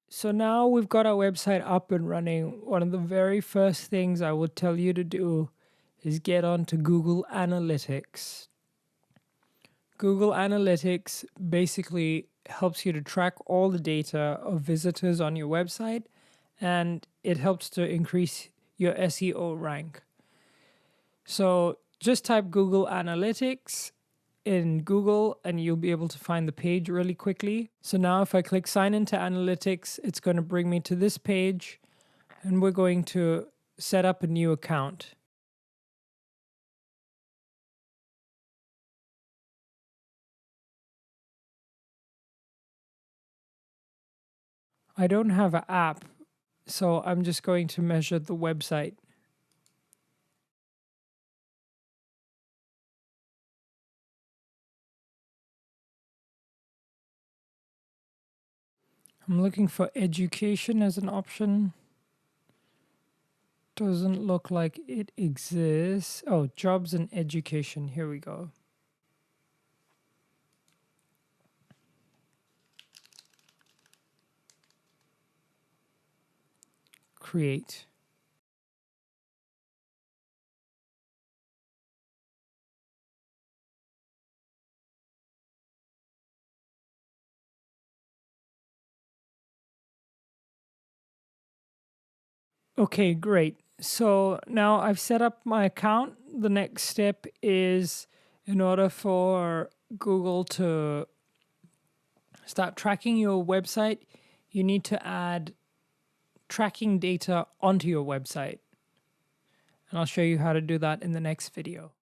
So now we've got our website up and running. One of the very first things I would tell you to do is get onto Google Analytics. Google Analytics basically helps you to track all the data of visitors on your website, and it helps to increase your SEO rank. So just type Google Analytics in Google and you'll be able to find the page really quickly. So now if I click sign into Analytics, it's going to bring me to this page and we're going to set up a new account. I don't have an app, so I'm just going to measure the website. I'm looking for education as an option. Doesn't look like it exists. Oh, jobs and education. Here we go. Create. Okay, great. So now I've set up my account. The next step is, in order for Google to start tracking your website, you need to add tracking data onto your website. And I'll show you how to do that in the next video.